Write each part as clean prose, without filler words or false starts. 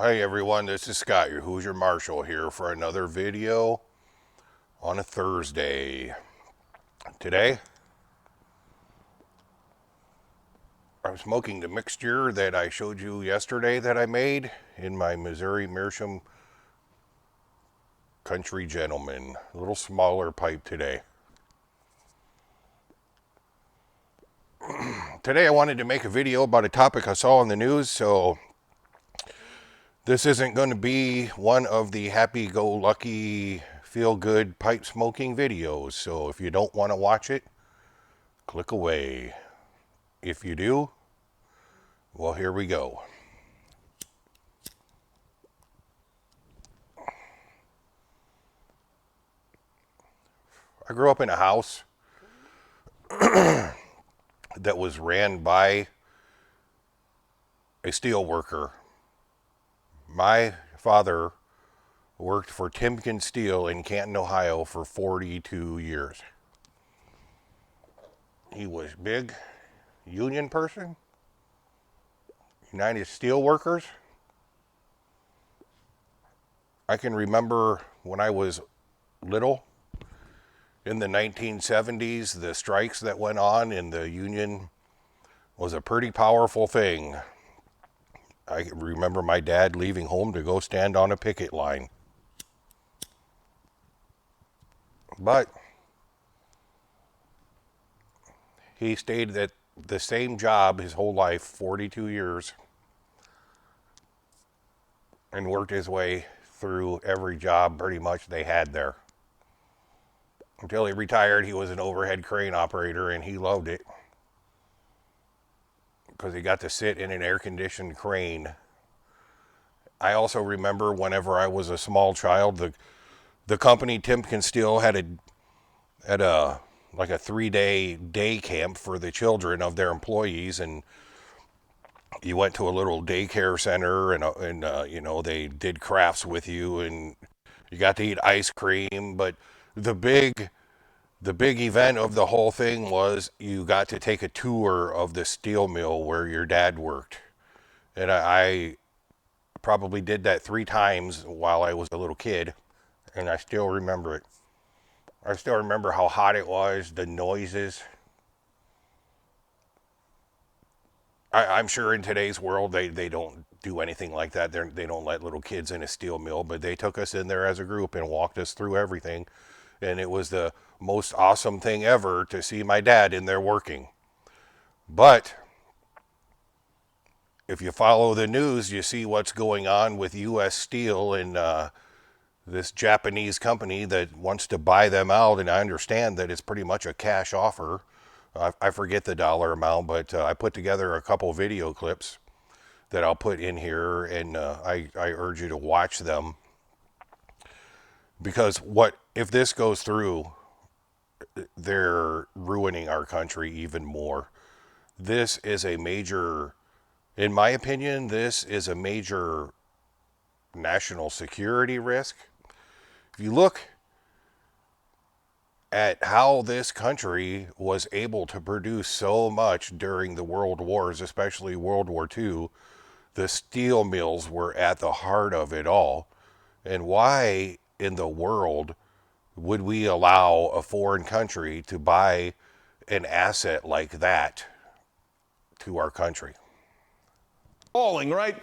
Hi everyone, this is Scott, your Hoosier Marshal here for another video on a Thursday. Today, I'm smoking the mixture that I showed you yesterday that I made in my Missouri Meerschaum Country Gentleman. A little smaller pipe today. Today I wanted to make a video about a topic I saw in the news, so this isn't going to be one of the happy-go-lucky, feel-good pipe smoking videos. So if you don't want to watch it, click away. If you do, well, here we go. I grew up in a house that was ran by a steel worker. My father worked for Timken Steel in Canton, Ohio for 42 years. He was big, union person, United Steelworkers. I can remember when I was little, in the 1970s, the strikes that went on in the union was a pretty powerful thing. I remember my dad leaving home to go stand on a picket line. But he stayed at the same job his whole life, 42 years, and worked his way through every job pretty much they had there. Until he retired, he was an overhead crane operator, and he loved it because he got to sit in an air-conditioned crane. I also remember whenever I was a small child, the company Timken Steel had a like a 3-day day camp for the children of their employees, and you went to a little daycare center, and you know, they did crafts with you, and you got to eat ice cream. But the big event of the whole thing was you got to take a tour of the steel mill where your dad worked. And I probably did that 3 times while I was a little kid, and I still remember it. I still remember how hot it was, the noises. I'm sure in today's world they don't do anything like that. They don't let little kids in a steel mill, but they took us in there as a group and walked us through everything. And it was the most awesome thing ever to see my dad in there working. But if you follow the news, you see what's going on with U.S. Steel and this Japanese company that wants to buy them out. And I understand that it's pretty much a cash offer. I forget the dollar amount, but I put together a couple video clips that I'll put in here, and I urge you to watch them. Because if this goes through, they're ruining our country even more. This is a major, in my opinion, this is a major national security risk. If you look at how this country was able to produce so much during the world wars, especially World War II, the steel mills were at the heart of it all. And why in the world would we allow a foreign country to buy an asset like that to our country? Falling, right?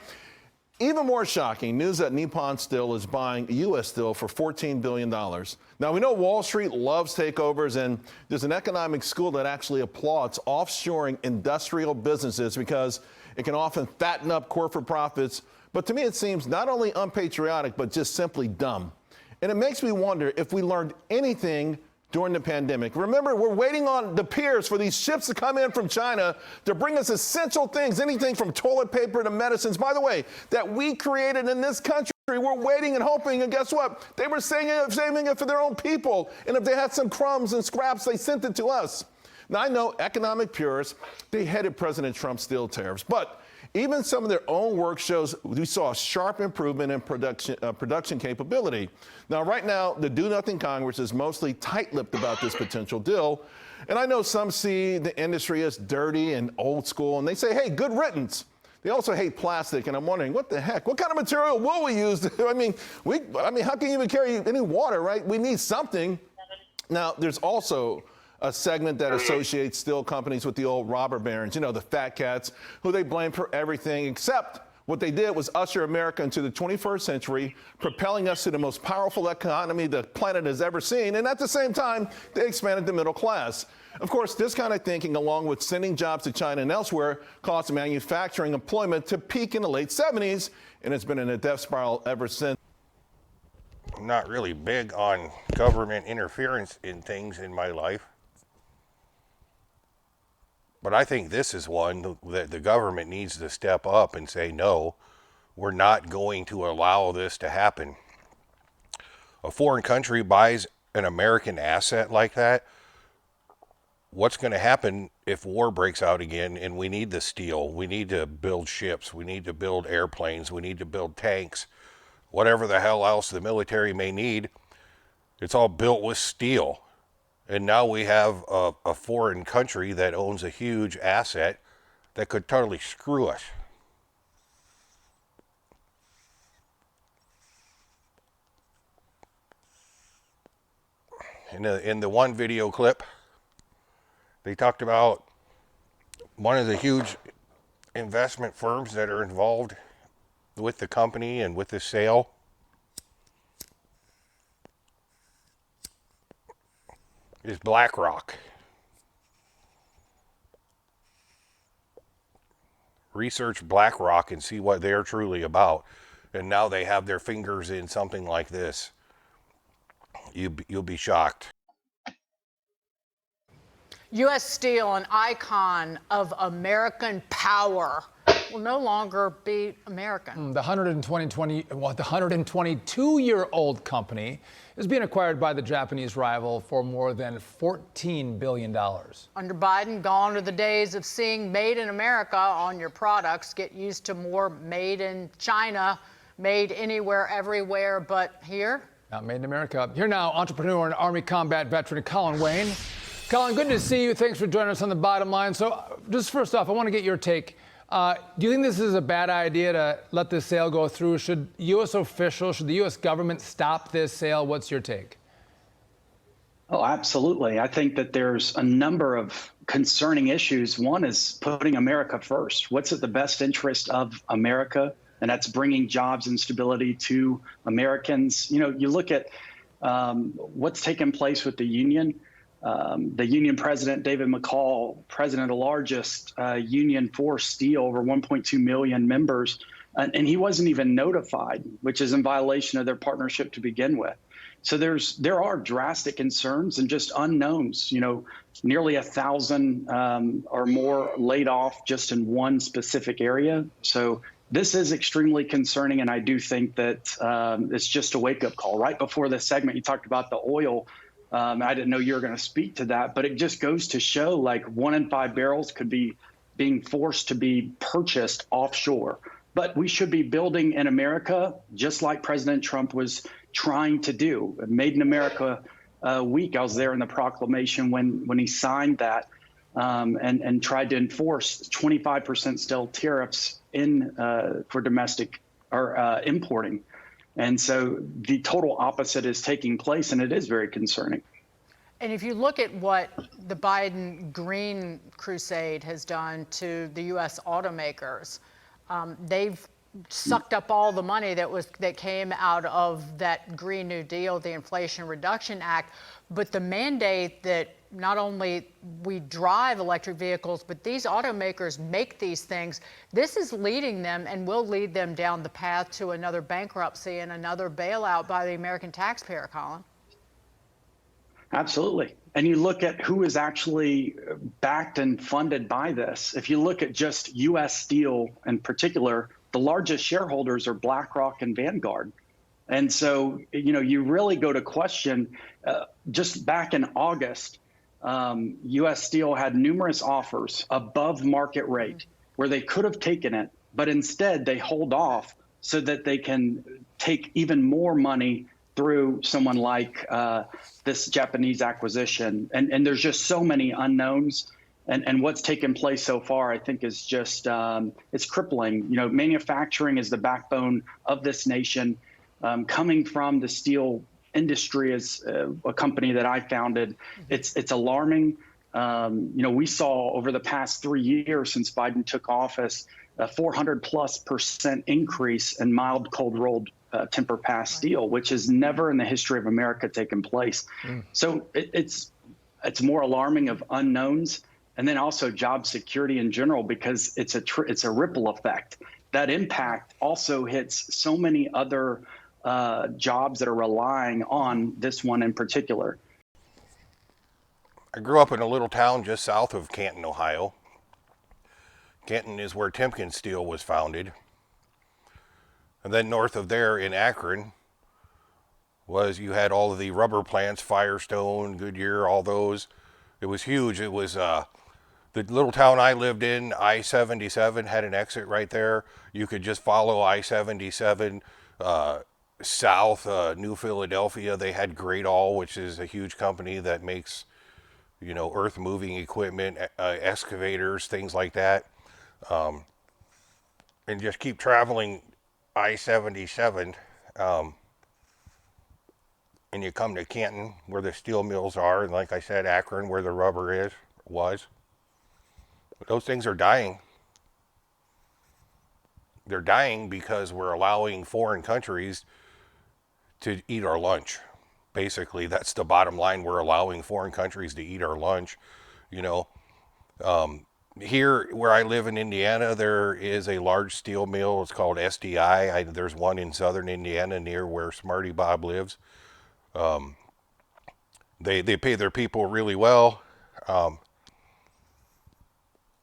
Even more shocking, news that Nippon Steel is buying U.S. Steel for $14 billion. Now, we know Wall Street loves takeovers, and there's an economic school that actually applauds offshoring industrial businesses because it can often fatten up corporate profits. But to me, it seems not only unpatriotic, but just simply dumb. And it makes me wonder if we learned anything during the pandemic. Remember, we're waiting on the piers for these ships to come in from China to bring us essential things, anything from toilet paper to medicines, by the way, that we created in this country. We're waiting and hoping, and guess what? They were saving it for their own people. And if they had some crumbs and scraps, they sent it to us. Now, I know economic purists, they headed President Trump's steel tariffs, but even some of their own work shows we saw a sharp improvement in production capability. Now, right now, the do-nothing Congress is mostly tight-lipped about this potential deal. And I know some see the industry as dirty and old school, and they say, hey, good riddance. They also hate plastic, and I'm wondering, what the heck? What kind of material will we use? I mean, how can you even carry any water, right? We need something. Now, there's also a segment that associates steel companies with the old robber barons, you know, the fat cats, who they blame for everything except what they did was usher America into the 21st century, propelling us to the most powerful economy the planet has ever seen. And at the same time, they expanded the middle class. Of course, this kind of thinking, along with sending jobs to China and elsewhere, caused manufacturing employment to peak in the late 70s, and it's been in a death spiral ever since. I'm not really big on government interference in things in my life. But I think this is one that the government needs to step up and say, no, we're not going to allow this to happen. A foreign country buys an American asset like that. What's going to happen if war breaks out again and we need the steel? We need to build ships. We need to build airplanes. We need to build tanks. Whatever the hell else the military may need, it's all built with steel. And now we have a foreign country that owns a huge asset that could totally screw us. In the one video clip, they talked about one of the huge investment firms that are involved with the company and with the sale. Is BlackRock. Research BlackRock and see what they're truly about. And now they have their fingers in something like this. You'll be shocked. U.S. Steel, an icon of American power, will no longer be American. The 122-year-old company is being acquired by the Japanese rival for more than $14 billion. Under Biden, gone are the days of seeing made in America on your products. Get used to more made in China, made anywhere, everywhere, but here. Not made in America. Here now, entrepreneur and Army combat veteran Colin Wayne. Colin, good to see you. Thanks for joining us on The Bottom Line. So just first off, I want to get your take. Do you think this is a bad idea to let this sale go through? Should U.S. officials, should the U.S. government stop this sale? What's your take? Oh, absolutely. I think that there's a number of concerning issues. One is putting America first. What's at the best interest of America? And that's bringing jobs and stability to Americans. You know, you look at what's taken place with the union. The union president, David McCall, president of the largest union for steel, over 1.2 million members, and he wasn't even notified, which is in violation of their partnership to begin with. So there are drastic concerns and just unknowns. You know, nearly 1,000 or more laid off just in one specific area. So this is extremely concerning, and I do think that it's just a wake-up call. Right before this segment, you talked about the oil. I didn't know you were going to speak to that, but it just goes to show like 1 in 5 barrels could be being forced to be purchased offshore. But we should be building in America, just like President Trump was trying to do. Made in America week. I was there in the proclamation when he signed that and tried to enforce 25% still tariffs for domestic or importing. And so the total opposite is taking place, and it is very concerning. And if you look at what the Biden Green Crusade has done to the U.S. automakers, they've sucked up all the money that came out of that Green New Deal, the Inflation Reduction Act, but the mandate that not only we drive electric vehicles, but these automakers make these things. This is leading them and will lead them down the path to another bankruptcy and another bailout by the American taxpayer, Colin. Absolutely. And you look at who is actually backed and funded by this. If you look at just U.S. Steel in particular, the largest shareholders are BlackRock and Vanguard. And so, you know, you really go to question, just back in August, U.S. Steel had numerous offers above market rate where they could have taken it, but instead they hold off so that they can take even more money through someone like this Japanese acquisition. And there's just so many unknowns. And what's taken place so far, I think, is just it's crippling. You know, manufacturing is the backbone of this nation. Coming from the steel industry as a company that I founded, it's alarming. You know, we saw over the past 3 years since Biden took office a 400+% increase in mild cold rolled temper pass steel, which has never in the history of America taken place. So it's more alarming of unknowns, and then also job security in general, because it's a ripple effect. That impact also hits so many other jobs that are relying on this one in particular. I grew up in a little town just south of Canton, Ohio. Canton is where Timken Steel was founded. And then north of there in Akron you had all of the rubber plants, Firestone, Goodyear, all those. It was huge. It was the little town I lived in, I-77 had an exit right there. You could just follow I-77 south, New Philadelphia. They had Great All, which is a huge company that makes, you know, earth moving equipment, excavators, things like that. And just keep traveling I-77, and you come to Canton, where the steel mills are, and like I said, Akron, where the rubber was. Those things are dying. They're dying because we're allowing foreign countries to eat our lunch. Basically, that's the bottom line. We're allowing foreign countries to eat our lunch. You know, here where I live in Indiana, there is a large steel mill. It's called SDI. There's one in southern Indiana near where Smarty Bob lives. They pay their people really well.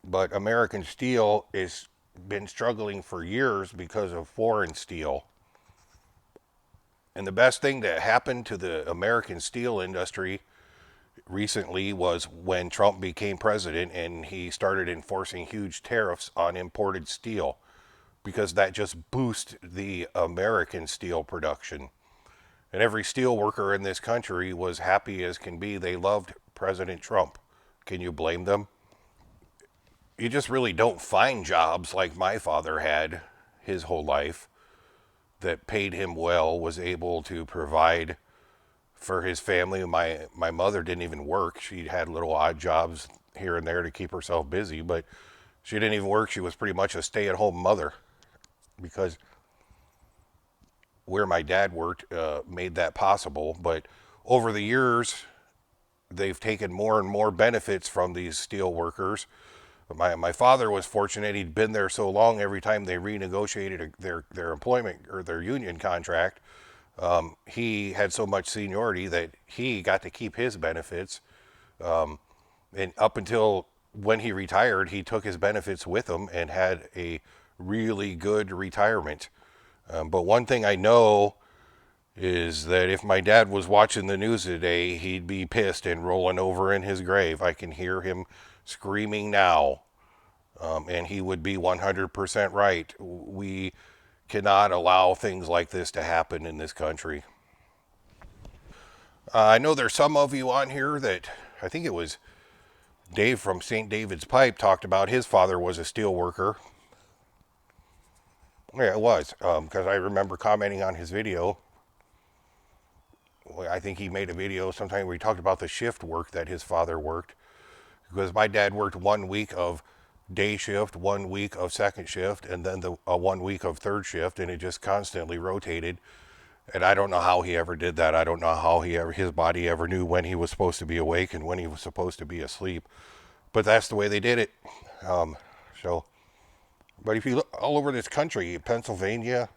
But American steel has been struggling for years because of foreign steel. And the best thing that happened to the American steel industry recently was when Trump became president and he started enforcing huge tariffs on imported steel, because that just boosted the American steel production. And every steel worker in this country was happy as can be. They loved President Trump. Can you blame them? You just really don't find jobs like my father had his whole life that paid him well, was able to provide for his family. My mother didn't even work. She had little odd jobs here and there to keep herself busy, but she didn't even work. She was pretty much a stay-at-home mother, because where my dad worked made that possible. But over the years, they've taken more and more benefits from these steel workers. My father was fortunate. He'd been there so long, every time they renegotiated their employment or their union contract, he had so much seniority that he got to keep his benefits. And up until when he retired, he took his benefits with him and had a really good retirement. But one thing I know is that if my dad was watching the news today, he'd be pissed and rolling over in his grave. I can hear him screaming now, and he would be 100% right. We cannot allow things like this to happen in this country. I know there's some of you on here that, I think it was Dave from St. David's Pipe, talked about his father was a steel worker. Yeah, it was, because I remember commenting on his video. I think he made a video sometime where he talked about the shift work that his father worked, because my dad worked 1 week of day shift, 1 week of second shift, and then 1 week of third shift, and it just constantly rotated. And I don't know how he ever did that. I don't know how his body ever knew when he was supposed to be awake and when he was supposed to be asleep. But that's the way they did it. But if you look all over this country, Pennsylvania,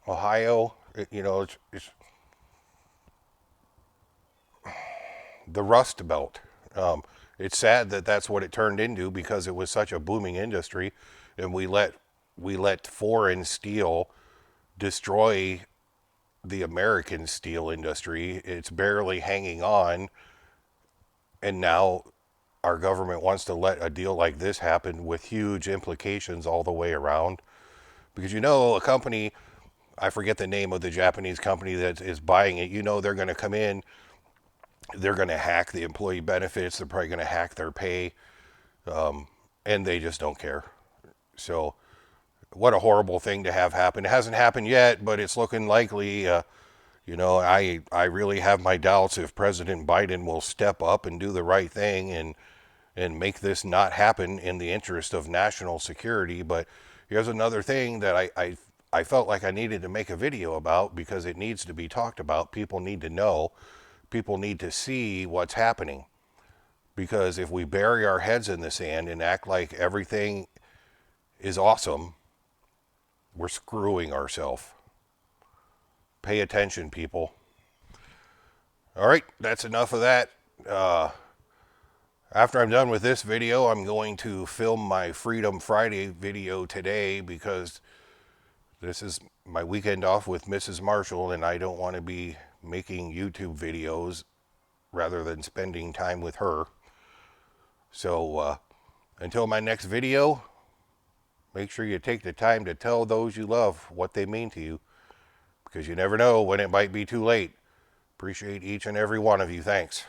Ohio, it's the Rust Belt. It's sad that that's what it turned into, because it was such a booming industry, and we let foreign steel destroy the American steel industry. It's barely hanging on, and now our government wants to let a deal like this happen with huge implications all the way around. Because a company, I forget the name of the Japanese company that is buying it, they're going to come in they're going to hack the employee benefits. They're probably going to hack their pay, and they just don't care. So, what a horrible thing to have happen. It hasn't happened yet, but it's looking likely. I really have my doubts if President Biden will step up and do the right thing and make this not happen in the interest of national security. But here's another thing that I felt like I needed to make a video about because it needs to be talked about. People need to know. People need to see what's happening. Because if we bury our heads in the sand and act like everything is awesome, we're screwing ourselves. Pay attention, people. All right, that's enough of that. After I'm done with this video, I'm going to film my Freedom Friday video today because this is my weekend off with Mrs. Marshall, and I don't want to be making YouTube videos rather than spending time with her. So until my next video, make sure you take the time to tell those you love what they mean to you, because you never know when it might be too late. Appreciate each and every one of you. Thanks.